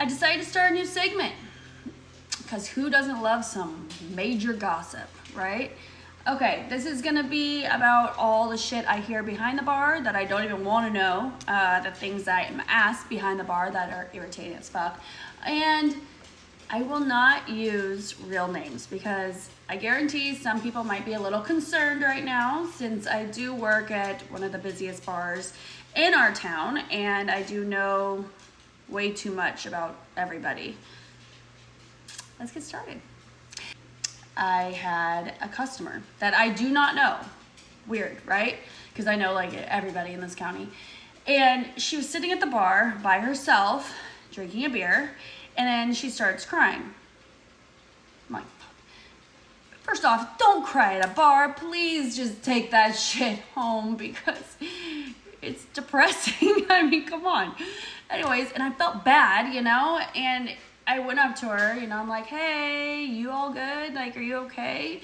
decided to start a new segment because who doesn't love some major gossip, right? Okay, this is gonna be about all the shit I hear behind the bar that I don't even want to know, the things I am asked behind the bar that are irritating as fuck, and I will not use real names because I guarantee some people might be a little concerned right now since I do work at one of the busiest bars in our town and I do know way too much about everybody. Let's get started. I had a customer that I do not know. Weird, right? Because I know like everybody in this county. And she was sitting at the bar by herself, drinking a beer, and then she starts crying. I'm like, first off, don't cry at a bar. Please just take that shit home because it's depressing. I mean, come on. Anyways, and I felt bad, you know, and I went up to her, you know, I'm like, hey, you all good? Like, are you okay?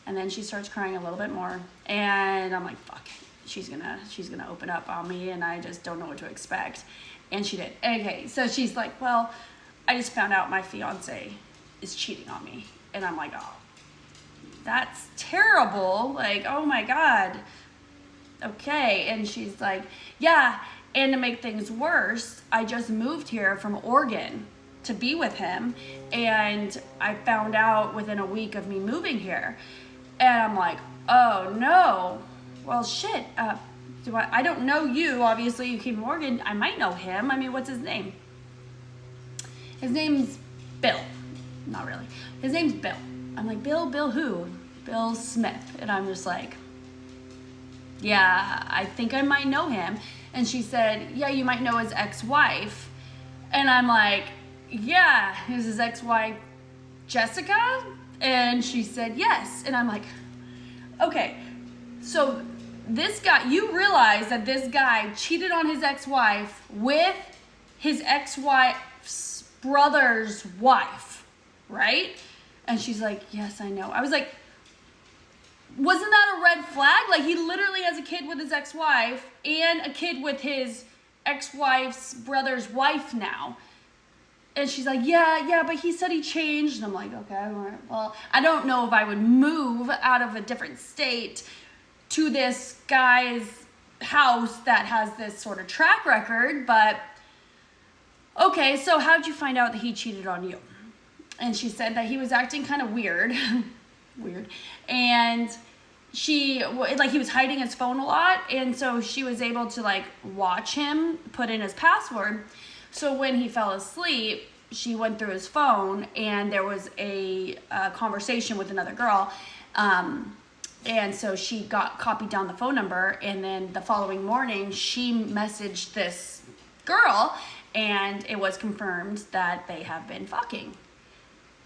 And then she starts crying a little bit more. And I'm like, fuck, she's gonna open up on me and I just don't know what to expect. And she did. Okay, so she's like, well, I just found out my fiance is cheating on me. And I'm like, oh, that's terrible. Like, oh my God. Okay. And she's like, yeah. And to make things worse, I just moved here from Oregon to be with him. And I found out within a week of me moving here. And I'm like, oh no. Well, shit. I don't know you. Obviously, you came from Oregon. I might know him. I mean, what's his name? His name's Bill. Not really. His name's Bill. I'm like, Bill who? Bill Smith. And I'm just like, yeah, I think I might know him. And she said, yeah, you might know his ex-wife. And I'm like, yeah, is his ex-wife Jessica? And she said, yes. And I'm like, okay, so this guy, you realize that this guy cheated on his ex-wife with his ex-wife's brother's wife, right? And she's like, yes, I know. I was like, wasn't that a red flag? Like, he literally has a kid with his ex-wife and a kid with his ex-wife's brother's wife now. And she's like, yeah, but he said he changed. And I'm like, okay, all right. Well, I don't know if I would move out of a different state to this guy's house that has this sort of track record, but okay, so how'd you find out that he cheated on you? And she said that he was acting kind of weird, and he was hiding his phone a lot, and so she was able to like watch him put in his password. So when he fell asleep, she went through his phone, and there was a conversation with another girl, and so she copied down the phone number, and then the following morning, she messaged this girl, and it was confirmed that they have been fucking.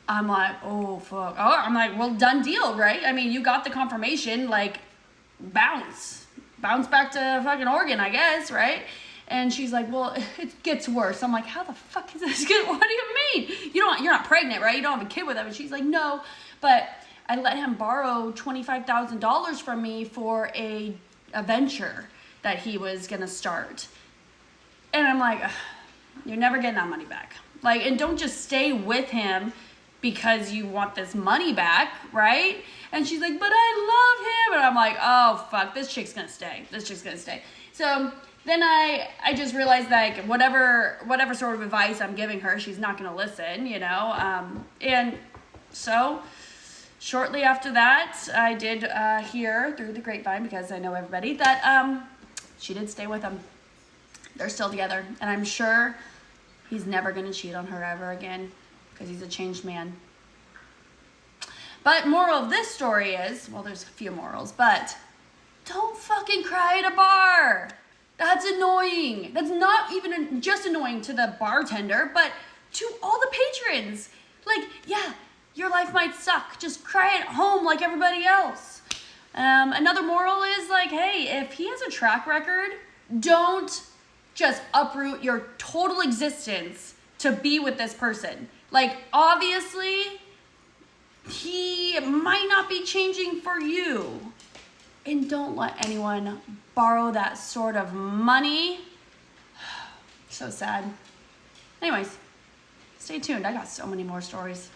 I'm like, oh, fuck. Oh, I'm like, well, done deal, right? I mean, you got the confirmation, like, bounce back to fucking Oregon, I guess, right? And she's like, well, it gets worse. I'm like, how the fuck is this good? What do you mean? You're not pregnant, right? You don't have a kid with him. And she's like, no, but I let him borrow $25,000 from me for a venture that he was going to start. And I'm like, you're never getting that money back. Like, and don't just stay with him because you want this money back, right? And she's like, but I love him. And I'm like, oh, fuck, this chick's going to stay. So then I just realized, like, whatever sort of advice I'm giving her, she's not going to listen, you know? And so shortly after that, I did hear through the grapevine, because I know everybody, that she did stay with him. They're still together. And I'm sure he's never going to cheat on her ever again, because he's a changed man. But moral of this story is, well, there's a few morals, but don't fucking cry at a bar. That's annoying. That's not even just annoying to the bartender, but to all the patrons. Like, yeah, your life might suck. Just cry at home like everybody else. Another moral is like, hey, if he has a track record, don't just uproot your total existence to be with this person. Like, obviously, he might not be changing for you. And don't let anyone borrow that sort of money. So sad. Anyways, stay tuned. I got so many more stories.